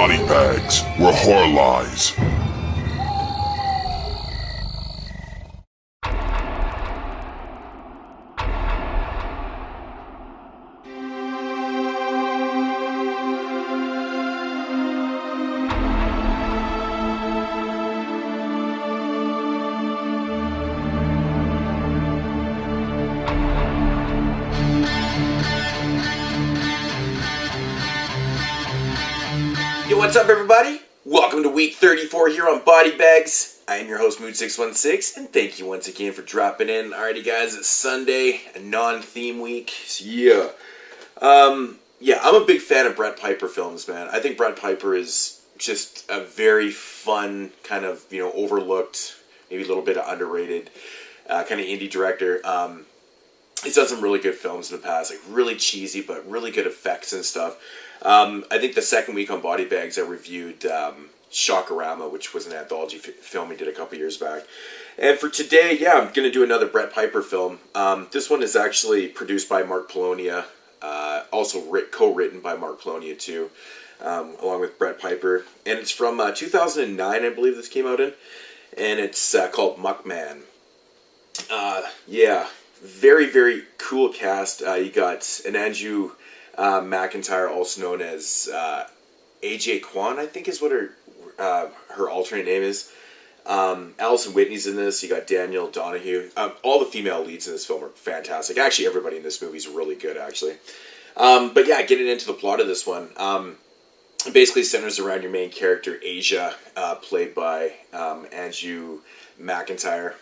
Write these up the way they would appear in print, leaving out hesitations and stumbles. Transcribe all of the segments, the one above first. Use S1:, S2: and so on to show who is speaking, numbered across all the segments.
S1: Body bags, where horror lies.
S2: Yo, what's up everybody? Welcome to week 34 here on Body Bags. I am your host Moodz616, and thank you once again for dropping in. Alrighty guys, it's Sunday, a non-theme week, so I'm a big fan of Brett Piper films, man. I think Brett Piper is just a very fun, kind of, overlooked, maybe a little bit underrated, kind of indie director. He's done some really good films in the past, like really cheesy, but really good effects and stuff. I think the second week on Body Bags, I reviewed Shockorama, which was an anthology film he did a couple years back. And for today, I'm going to do another Brett Piper film. This one is actually produced by Mark Polonia, also co-written by Mark Polonia too, along with Brett Piper. And it's from 2009, I believe this came out in. And it's called Muckman. Very, very cool cast. You got an Andrew McIntyre, also known as AJ Kwan, I think is what her alternate name is. Alison Whitney's in this. You got Daniel Donahue. All the female leads in this film are fantastic. Actually, everybody in this movie is really good, actually. Getting into the plot of this one, it basically centers around your main character, Asia, played by Andrew McIntyre.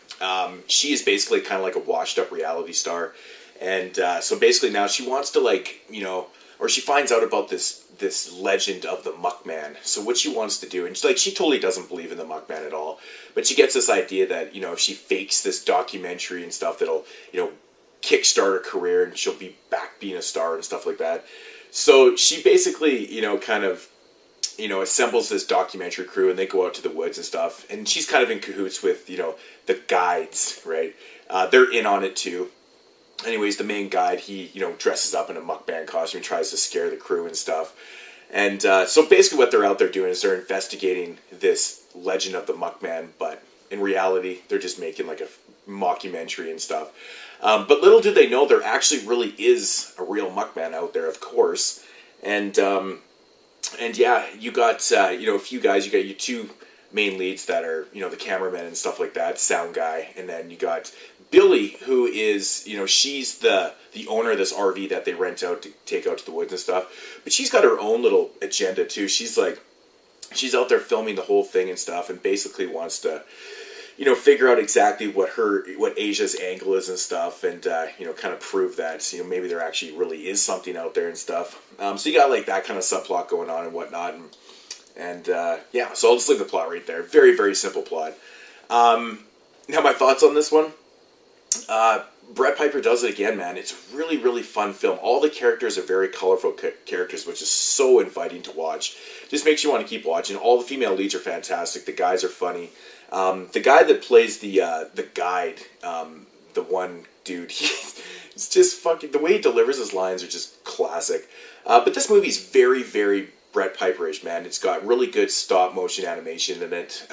S2: She is basically kind of like a washed-up reality star. And so basically now she wants to she finds out about this legend of the Muckman. So what she wants to do, and she totally doesn't believe in the Muckman at all, but she gets this idea that, if she fakes this documentary and stuff that'll, kickstart her career and she'll be back being a star and stuff like that. So she basically, assembles this documentary crew and they go out to the woods and stuff. And she's kind of in cahoots with, the guides, right? They're in on it too. Anyways, the main guide, he, dresses up in a Muckman costume and tries to scare the crew and stuff. And so basically what they're out there doing is they're investigating this legend of the Muckman, but in reality, they're just making like a mockumentary and stuff. But little do they know, there actually really is a real Muckman out there, of course. And you got, a few guys, you got your two main leads that are, the cameraman and stuff like that, sound guy, and then you got Billy, who is, she's the owner of this RV that they rent out to take out to the woods and stuff. But she's got her own little agenda too. She's out there filming the whole thing and stuff, and basically wants to, figure out exactly what Asia's angle is and stuff, and kind of prove that maybe there actually really is something out there and stuff. So you got like that kind of subplot going on and whatnot, and so I'll just leave the plot right there. Very, very simple plot. Now my thoughts on this one. Brett Piper does it again, man. It's a really, really fun film. All the characters are very colorful characters, which is so inviting to watch. Just makes you want to keep watching. All the female leads are fantastic. The guys are funny. The guy that plays the guide, the one dude, he's just fucking... The way he delivers his lines are just classic. But this movie's very, very Brett Piper-ish, man. It's got really good stop-motion animation in it.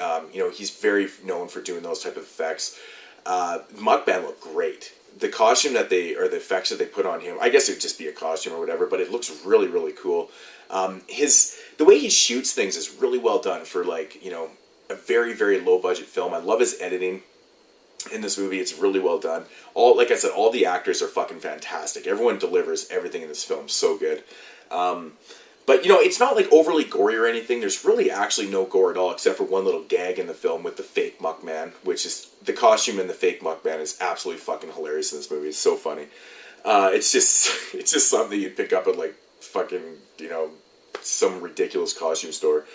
S2: He's very known for doing those type of effects. Muckman looked great. The costume the effects that they put on him, I guess it would just be a costume or whatever, but it looks really, really cool. The way he shoots things is really well done for a very, very low budget film. I love his editing in this movie. It's really well done. Like I said, all the actors are fucking fantastic. Everyone delivers everything in this film so good. But, it's not like overly gory or anything. There's really actually no gore at all, except for one little gag in the film with the fake Muckman, which is, the costume in the fake Muckman is absolutely fucking hilarious in this movie. It's so funny. It's just something you'd pick up at like fucking, some ridiculous costume store.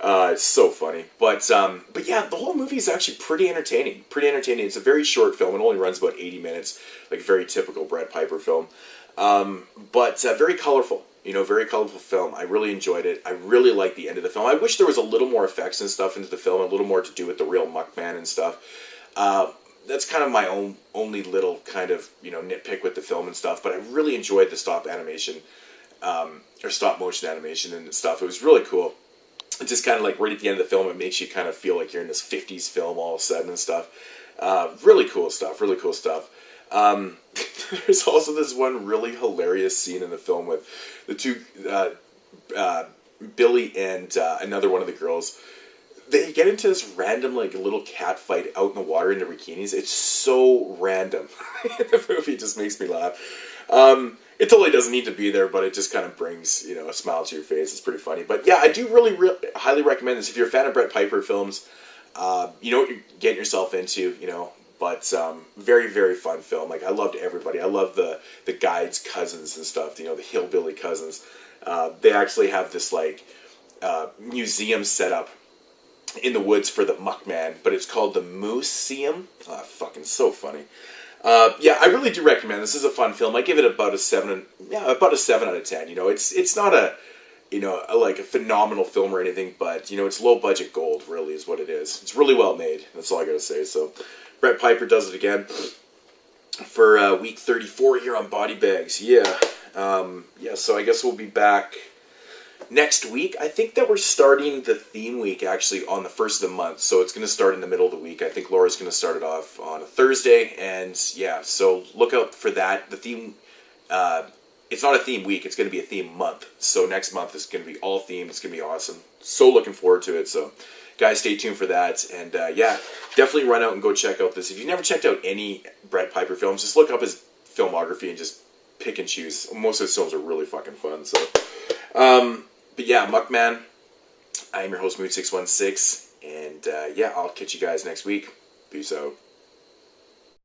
S2: It's so funny. But yeah, the whole movie is actually pretty entertaining. It's a very short film. It only runs about 80 minutes, like a very typical Brett Piper film. But very colorful. Very colorful film. I really enjoyed it. I really liked the end of the film. I wish there was a little more effects and stuff into the film, a little more to do with the real Muckman and stuff. That's kind of my only little kind of, nitpick with the film and stuff, but I really enjoyed the stop motion animation and stuff. It was really cool. It's just kind of like right at the end of the film, it makes you kind of feel like you're in this 50s film all of a sudden and stuff. Really cool stuff, really cool stuff. There's also this one really hilarious scene in the film with the two, Billy and another one of the girls. They get into this random, like, little cat fight out in the water in the bikinis. It's so random. The movie just makes me laugh. It totally doesn't need to be there, but it just kind of brings, you know, a smile to your face. It's pretty funny. But yeah, I do really highly recommend this. If you're a fan of Brett Piper films, you know what you're getting yourself into, you know. But very, very fun film. Like, I loved everybody. I love the guides' cousins and stuff, you know, the hillbilly cousins. They actually have this, like, museum set up in the woods for the Muckman, but it's called the Moodz616. Fucking so funny. Yeah, I really do recommend this. This is a fun film. I give it about a 7. Yeah, about a 7 out of 10. You know, it's not a, you know, like a phenomenal film or anything, but you know, it's low budget gold. Really, is what it is. It's really well made. That's all I gotta say. So, Brett Piper does it again for week 34 here on Body Bags. Yeah, yeah. So I guess we'll be back next week. I think that we're starting the theme week actually on the 1st of the month, so it's going to start in the middle of the week. I think Laura's going to start it off on a Thursday, and yeah, so look out for that. The theme, it's not a theme week, it's going to be a theme month, so next month is going to be all themed. It's going to be awesome. So looking forward to it, so guys, stay tuned for that, and yeah, definitely run out and go check out this. If you've never checked out any Brett Piper films, just look up his filmography and just pick and choose. Most of his films are really fucking fun, so but yeah, Muckman, I am your host, Moodz616, and yeah, I'll catch you guys next week. Peace out.